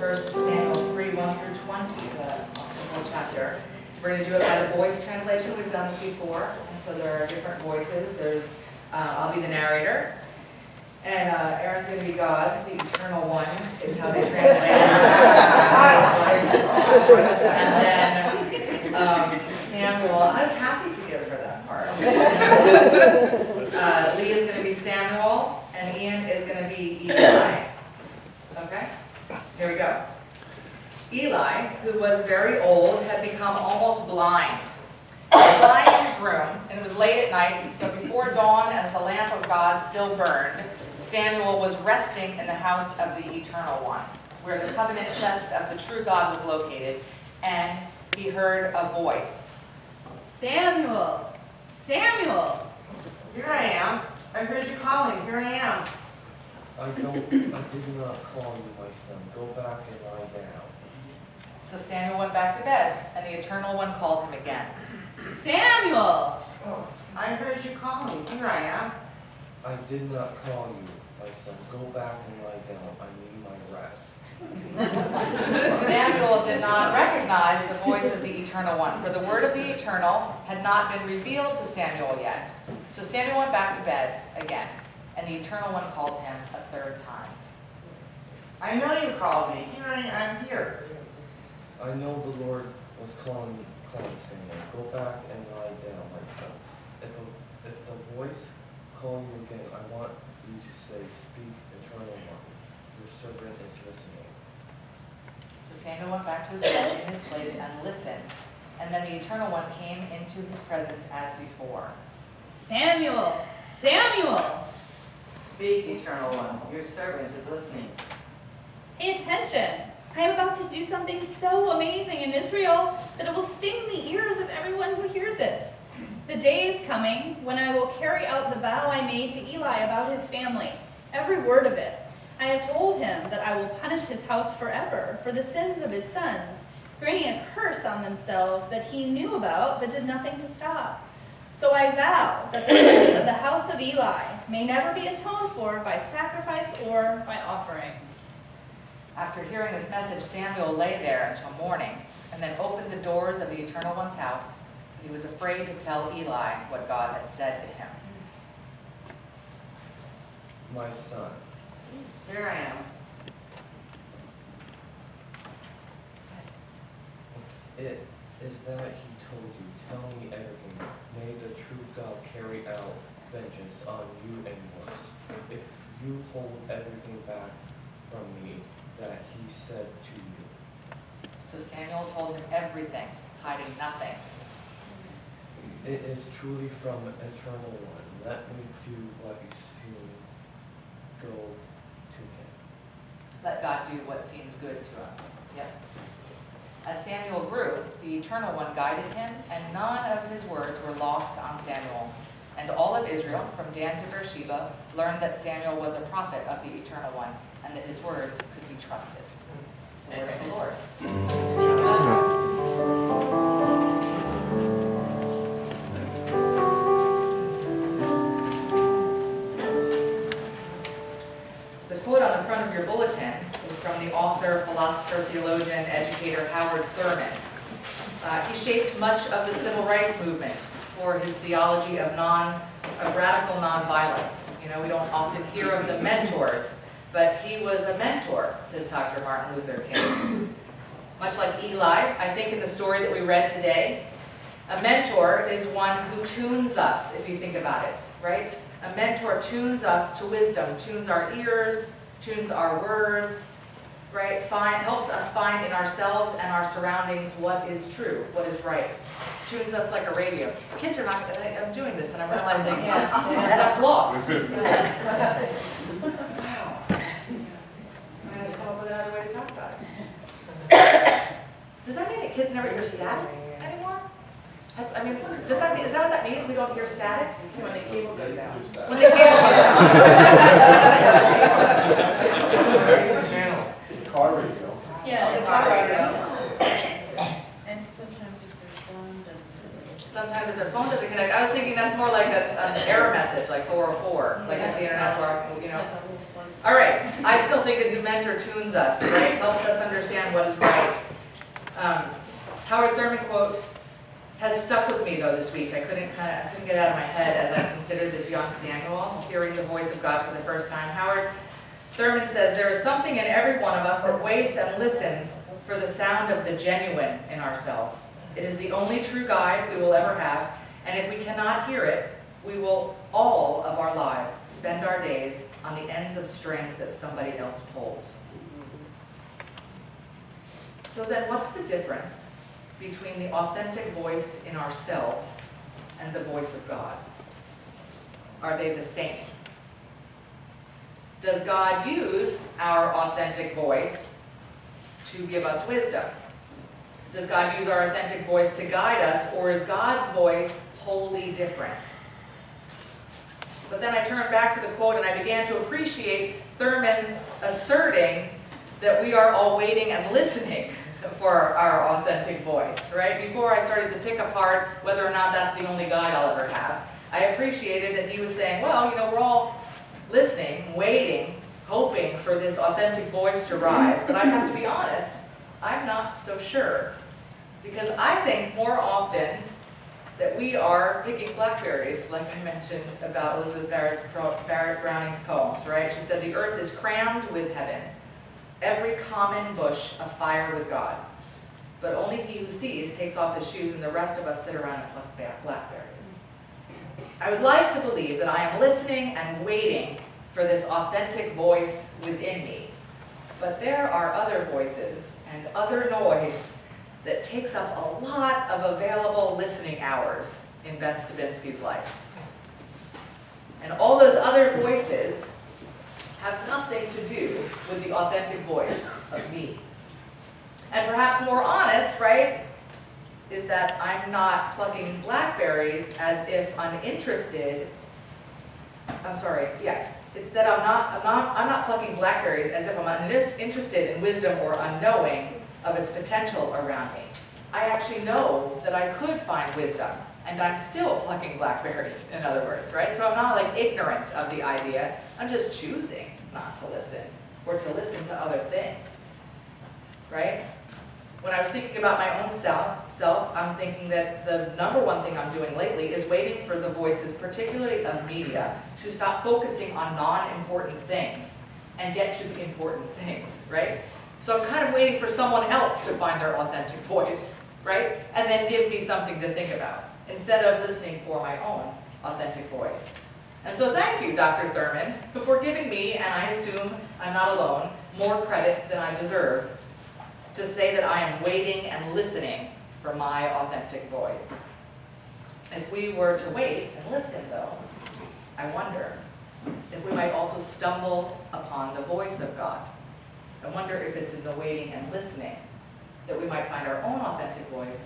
1 Samuel 3, 1 through 20, the whole chapter. We're going to do it by the voice translation. We've done this before, and so there are different voices. There's, I'll be the narrator, and Aaron's going to be God, the Eternal One, is how they translate it. And then Samuel, I was happy to give her that part. Lee is going to be Samuel, and Ian is going to be Eli. Okay? Here we go. Eli, who was very old, had become almost blind. He was lying in his room, and it was late at night, but before dawn, as the lamp of God still burned, Samuel was resting in the house of the Eternal One, where the covenant chest of the true God was located, and he heard a voice. Samuel! Samuel! Here I am. I heard you calling. Here I am. I did not call you, my son. Go back and lie down. So Samuel went back to bed, and the Eternal One called him again. Samuel! Oh, I heard you calling. Here I am. I did not call you, my son. Go back and lie down. I need my rest. Samuel did not recognize the voice of the Eternal One, for the word of the Eternal had not been revealed to Samuel yet. So Samuel went back to bed again, and the Eternal One called him a third time. I know you called me. Here I'm here. I know the Lord was calling Samuel. Go back and lie down, my son. If the voice calls you again, I want you to say, Speak, Eternal One. Your servant is listening. So Samuel went back to his bed in his place and listened, and then the Eternal One came into his presence as before. Samuel! Samuel! Speak, Eternal One. Your servant is listening. Pay attention! I am about to do something so amazing in Israel that it will sting the ears of everyone who hears it. The day is coming when I will carry out the vow I made to Eli about his family, every word of it. I have told him that I will punish his house forever for the sins of his sons, bringing a curse on themselves that he knew about but did nothing to stop. So I vow that the sins of the house of Eli may never be atoned for by sacrifice or by offering. After hearing this message, Samuel lay there until morning, and then opened the doors of the Eternal One's house. He was afraid to tell Eli what God had said to him. My son. Here I am. It is that he told you, tell me everything. May the true God carry out vengeance on you and yours. If you hold everything back from me that he said to you. So Samuel told him everything, hiding nothing. It is truly from Eternal One. Let me do what you see. Go to him. Let God do what seems good to him. Yep. As Samuel grew, the Eternal One guided him, and none of his words were lost on Samuel. And all of Israel, from Dan to Beersheba, learned that Samuel was a prophet of the Eternal One, and that his words could be trusted. The word of the Lord. The quote on the front of your bulletin is from the author, philosopher, theologian, educator Howard Thurman. He shaped much of the civil rights movement for his theology of radical nonviolence. You know, we don't often hear of the mentors, but he was a mentor to Dr. Martin Luther King. Much like Eli, I think in the story that we read today, a mentor is one who tunes us, if you think about it, right? A mentor tunes us to wisdom, tunes our ears, tunes our words, right? Helps us find in ourselves and our surroundings what is true, what is right. Tunes us like a radio. Kids are not, I'm doing this and I'm realizing, that's lost. Wow. I have to come up with another way to talk about it. Does that mean that kids never hear static anymore? I mean, does that mean, is that what that means? We don't hear static? When the cable goes out. When the cable goes out. Channel. Car radio. Yeah, the car radio. And sometimes if their phone doesn't connect. Sometimes if their phone doesn't connect, I was thinking that's more like an error message, like 404, like if the internet's working, you know. All right, I still think a new mentor tunes us, right? Helps us understand what is right. Howard Thurman quote has stuck with me though this week. I couldn't get it out of my head as I considered this young Samuel hearing the voice of God for the first time. Howard Thurman says, "There is something in every one of us that waits and listens for the sound of the genuine in ourselves. It is the only true guide we will ever have, and if we cannot hear it, we will all of our lives spend our days on the ends of strings that somebody else pulls." So then what's the difference between the authentic voice in ourselves and the voice of God? Are they the same? Does God use our authentic voice to give us wisdom? Does God use our authentic voice to guide us, or is God's voice wholly different? But then I turned back to the quote and I began to appreciate Thurman asserting that we are all waiting and listening for our authentic voice, right? Before I started to pick apart whether or not that's the only guide I'll ever have, I appreciated that he was saying, well, we're all listening, waiting, hoping for this authentic voice to rise. But I have to be honest, I'm not so sure. Because I think more often that we are picking blackberries, like I mentioned about Elizabeth Barrett Browning's poems, right? She said, "The earth is crammed with heaven, every common bush afire with God. But only he who sees takes off his shoes, and the rest of us sit around and pluck blackberries." I would like to believe that I am listening and waiting for this authentic voice within me. But there are other voices and other noise that takes up a lot of available listening hours in Beth Sabinsky's life. And all those other voices have nothing to do with the authentic voice of me. And perhaps more honest, right, is that I'm not plucking blackberries as if uninterested. It's that I'm not plucking blackberries as if I'm uninterested in wisdom or unknowing of its potential around me. I actually know that I could find wisdom, and I'm still plucking blackberries, in other words, right? So I'm not like ignorant of the idea. I'm just choosing not to listen, or to listen to other things, right? When I was thinking about my own self, I'm thinking that the number one thing I'm doing lately is waiting for the voices, particularly of media, to stop focusing on non-important things and get to the important things, right? So I'm kind of waiting for someone else to find their authentic voice, right? And then give me something to think about, instead of listening for my own authentic voice. And so thank you, Dr. Thurman, for giving me, and I assume I'm not alone, more credit than I deserve to say that I am waiting and listening for my authentic voice. If we were to wait and listen, though, I wonder if we might also stumble upon the voice of God. I wonder if it's in the waiting and listening that we might find our own authentic voice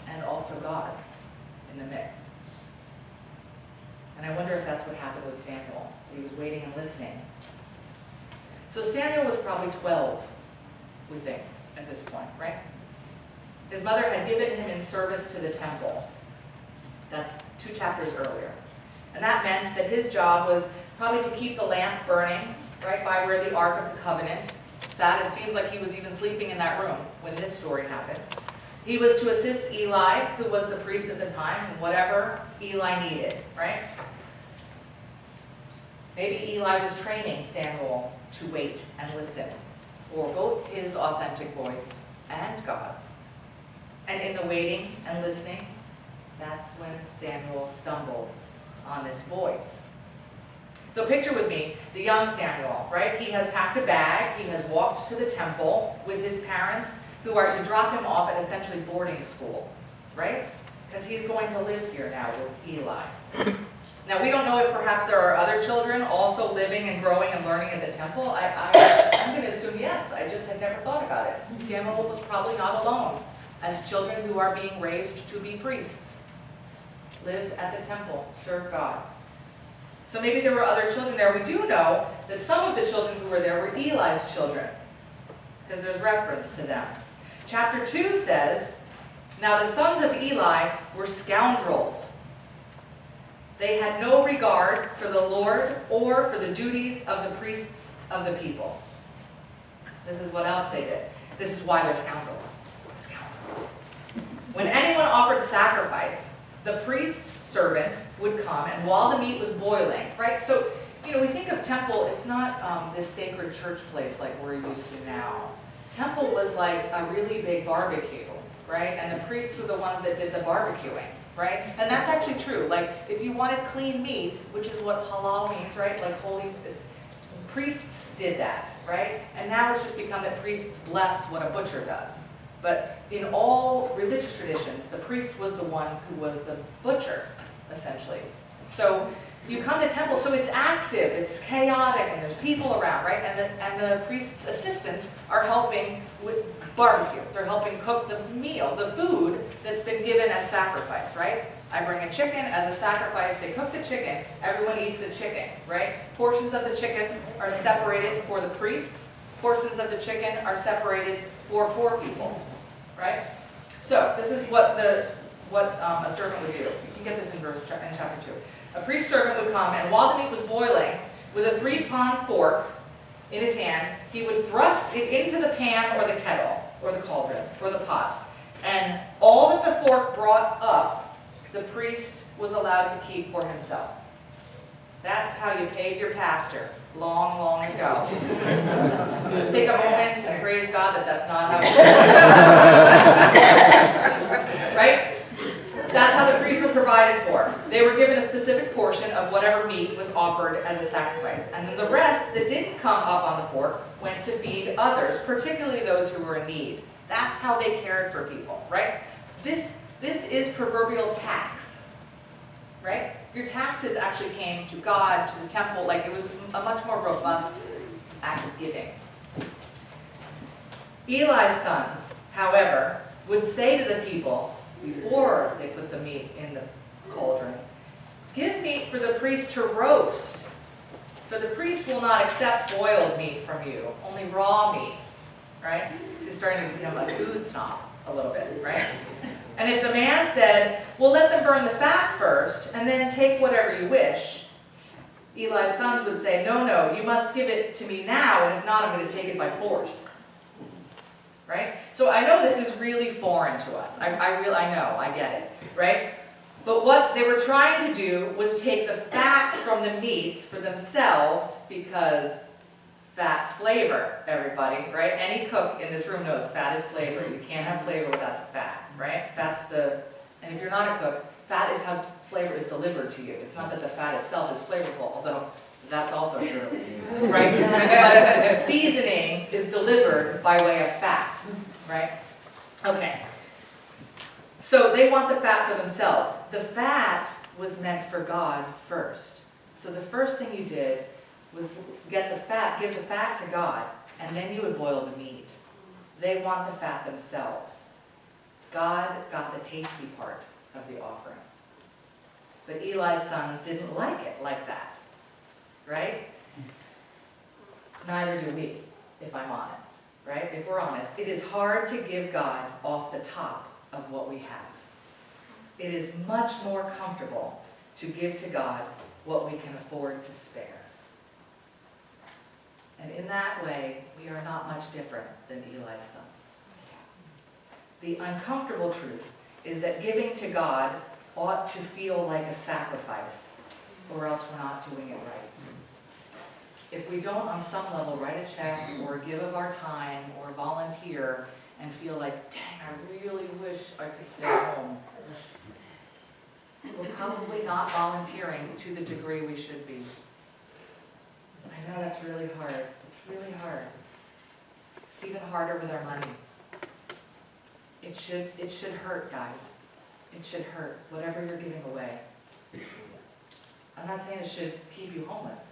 and also God's in the mix. And I wonder if that's what happened with Samuel. He was waiting and listening. So Samuel was probably 12, we think, at this point, right? His mother had given him in service to the temple. That's 2 chapters earlier. And that meant that his job was probably to keep the lamp burning right by where the Ark of the Covenant sat. It seems like he was even sleeping in that room when this story happened. He was to assist Eli, who was the priest at the time, in whatever Eli needed, right? Maybe Eli was training Samuel to wait and listen for both his authentic voice and God's. And in the waiting and listening, that's when Samuel stumbled on this voice. So picture with me the young Samuel, right? He has packed a bag. He has walked to the temple with his parents, who are to drop him off at essentially boarding school, right? Because he's going to live here now with Eli. Now, we don't know if perhaps there are other children also living and growing and learning at the temple. I'm going to assume yes. I just had never thought about it. Samuel was probably not alone, as children who are being raised to be priests live at the temple, serve God. So maybe there were other children there. We do know that some of the children who were there were Eli's children, because there's reference to them. Chapter 2 says, "Now the sons of Eli were scoundrels." They had no regard for the Lord or for the duties of the priests of the people. This is what else they did. This is why they're scoundrels. Scoundrels. When anyone offered sacrifice, the priest's servant would come, and while the meat was boiling, right? So, we think of temple, it's not this sacred church place like we're used to now. Temple was like a really big barbecue, right? And the priests were the ones that did the barbecuing, right? And that's actually true. Like, if you wanted clean meat, which is what halal means, right? Like holy, priests did that, right? And now it's just become that priests bless what a butcher does. But in all religious traditions, the priest was the one who was the butcher, essentially. So you come to temple, so it's active, it's chaotic, and there's people around, right? And the priest's assistants are helping with barbecue. They're helping cook the meal, the food that's been given as sacrifice, right? I bring a chicken as a sacrifice. They cook the chicken. Everyone eats the chicken, right? Portions of the chicken are separated for the priests. Portions of the chicken are separated for poor people, right? So this is what a servant would do. You can get this in chapter 2. A priest servant would come, and while the meat was boiling, with a 3-pronged fork in his hand, he would thrust it into the pan or the kettle, or the cauldron, or the pot. And all that the fork brought up, the priest was allowed to keep for himself. That's how you paid your pastor long, long ago. Let's take a moment and praise God that that's not how right? That's how the priests were provided for. They were given a specific portion of whatever meat was offered as a sacrifice. And then the rest that didn't come up on the fork went to feed others, particularly those who were in need. That's how they cared for people, right? This is proverbial tax, right? Your taxes actually came to God, to the temple, like it was a much more robust act of giving. Eli's sons, however, would say to the people, before they put the meat in the cauldron, give meat for the priest to roast. For the priest will not accept boiled meat from you, only raw meat, right? So he's starting to become a food snob a little bit, right? And if the man said, well, let them burn the fat first, and then take whatever you wish, Eli's sons would say, no, you must give it to me now, and if not, I'm going to take it by force. Right? So I know this is really foreign to us. I know, I get it, right? But what they were trying to do was take the fat from the meat for themselves, because fat's flavor, everybody, right? Any cook in this room knows fat is flavor. You can't have flavor without the fat, right? And if you're not a cook, fat is how flavor is delivered to you. It's not that the fat itself is flavorful, although that's also true, right? But seasoning is delivered by way of fat, right? Okay. So they want the fat for themselves. The fat was meant for God first. So the first thing you did was give the fat to God, and then you would boil the meat. They want the fat themselves. God got the tasty part of the offering. But Eli's sons didn't like it like that. Right? Neither do we, if I'm honest, right? If we're honest, it is hard to give God off the top of what we have. It is much more comfortable to give to God what we can afford to spare. And in that way, we are not much different than Eli's sons. The uncomfortable truth is that giving to God ought to feel like a sacrifice, or else we're not doing it right. If we don't, on some level, write a check or give of our time or volunteer and feel like, dang, I really wish I could stay home, we're probably not volunteering to the degree we should be. I know that's really hard. It's really hard. It's even harder with our money. It should hurt, guys. It should hurt, whatever you're giving away. I'm not saying it should keep you homeless.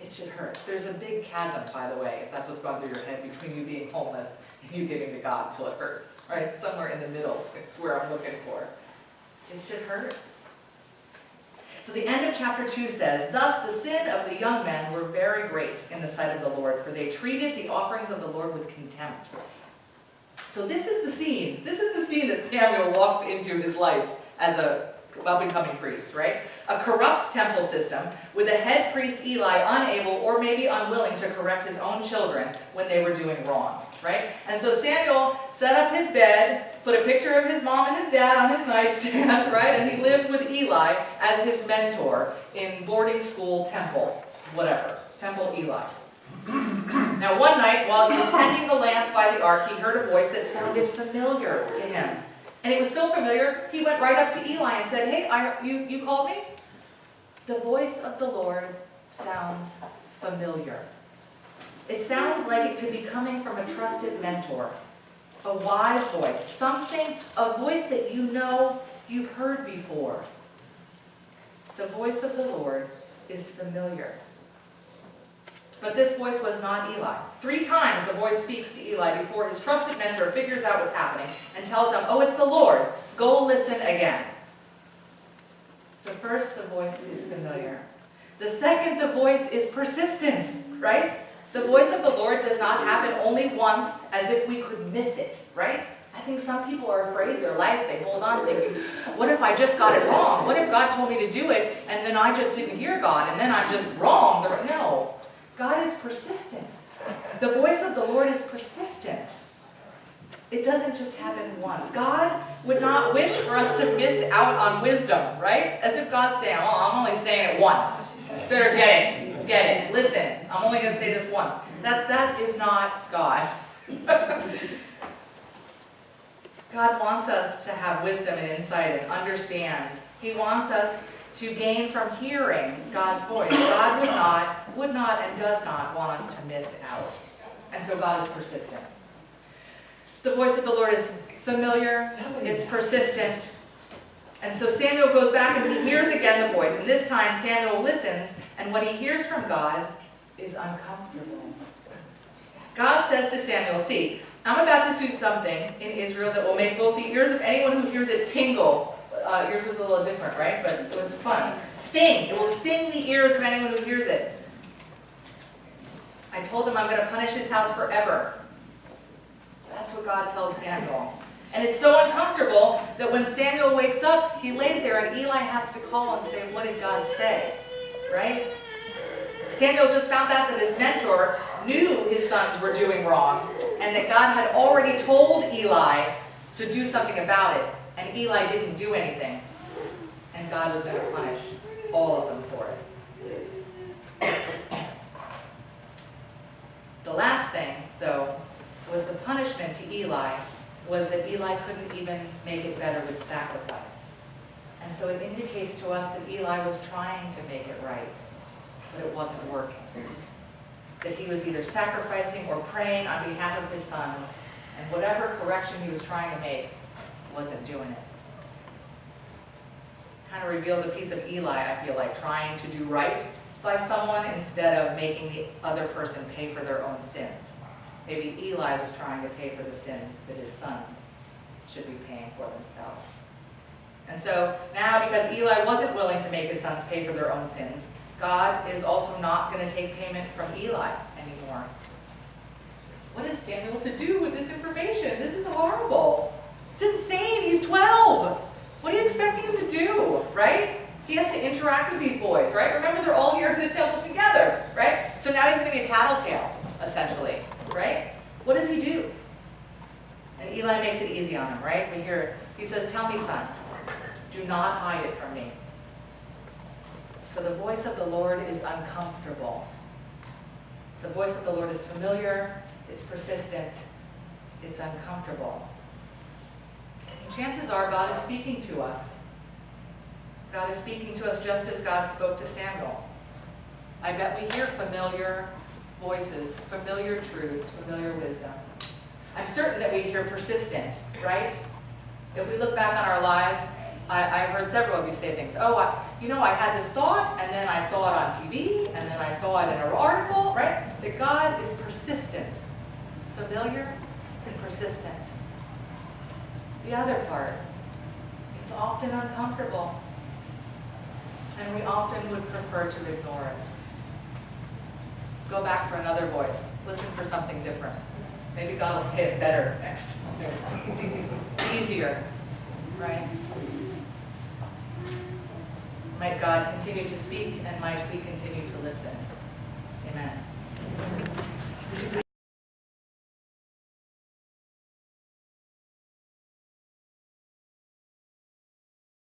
It should hurt. There's a big chasm, by the way, if that's what's gone through your head, between you being homeless and you giving to God until it hurts, right? Somewhere in the middle is where I'm looking for. It should hurt. So the end of chapter 2 says, thus the sin of the young men were very great in the sight of the Lord, for they treated the offerings of the Lord with contempt. So this is the scene. This is the scene that Samuel walks into his life as a up-and-coming priest, right? A corrupt temple system with a head priest Eli unable or maybe unwilling to correct his own children when they were doing wrong, right? And so Samuel set up his bed, put a picture of his mom and his dad on his nightstand, right? And he lived with Eli as his mentor in boarding school temple, whatever, temple Eli. Now one night, while he was tending the lamp by the ark, he heard a voice that sounded familiar to him. And it was so familiar, he went right up to Eli and said, "Hey, you called me?" The voice of the Lord sounds familiar. It sounds like it could be coming from a trusted mentor, a wise voice, a voice that you know you've heard before. The voice of the Lord is familiar. But this voice was not Eli. 3 times the voice speaks to Eli before his trusted mentor figures out what's happening and tells him, "Oh, it's the Lord. Go listen again." So first, the voice is familiar. The second, the voice is persistent, right? The voice of the Lord does not happen only once as if we could miss it, right? I think some people are afraid of their life. They hold on thinking, what if I just got it wrong? What if God told me to do it and then I just didn't hear God and then I'm just wrong? No. God is persistent. The voice of the Lord is persistent. It doesn't just happen once. God would not wish for us to miss out on wisdom, right? As if God's saying, "Oh, I'm only saying it once. Better get it. Listen, I'm only going to say this once." That is not God. God wants us to have wisdom and insight and understand. He wants us to gain from hearing God's voice. God would not and does not want us to miss out. And so God is persistent. The voice of the Lord is familiar, it's persistent. And so Samuel goes back and he hears again the voice. And this time Samuel listens, and what he hears from God is uncomfortable. God says to Samuel, "See, I'm about to do something in Israel that will make both the ears of anyone who hears it tingle." Yours was a little different, right? But it was fun. Sting. It will sting the ears of anyone who hears it. I told him I'm going to punish his house forever. That's what God tells Samuel. And it's so uncomfortable that when Samuel wakes up, he lays there and Eli has to call and say, "What did God say?" Right? Samuel just found out that his mentor knew his sons were doing wrong and that God had already told Eli to do something about it. And Eli didn't do anything. And God was going to punish all of them for it. The last thing, though, was the punishment to Eli was that Eli couldn't even make it better with sacrifice. And so it indicates to us that Eli was trying to make it right, but it wasn't working. That he was either sacrificing or praying on behalf of his sons, and whatever correction he was trying to make wasn't doing it. Kind of reveals a piece of Eli, I feel like, trying to do right by someone instead of making the other person pay for their own sins. Maybe Eli was trying to pay for the sins that his sons should be paying for themselves. And so now, because Eli wasn't willing to make his sons pay for their own sins, God is also not going to take payment from Eli anymore. What is Samuel to do with this information? This is horrible. It's insane. He's 12. What are you expecting him to do, right? He has to interact with these boys, right? Remember, they're all here in the temple together, right? So now he's going to be a tattletale, essentially, right? What does he do? And Eli makes it easy on him, right? We hear, he says, "Tell me, son, do not hide it from me." So the voice of the Lord is uncomfortable. The voice of the Lord is familiar, it's persistent, it's uncomfortable. And chances are God is speaking to us. God is speaking to us just as God spoke to Samuel. I bet we hear familiar voices, familiar truths, familiar wisdom. I'm certain that we hear persistent, right? If we look back on our lives, I've heard several of you say things. "Oh, I had this thought, and then I saw it on TV, and then I saw it in an article," right? That God is persistent, familiar and persistent. The other part, it's often uncomfortable, and we often would prefer to ignore it. Go back for another voice. Listen for something different. Maybe God will say it better next. Easier, right? Might God continue to speak, and might we continue to listen. Amen.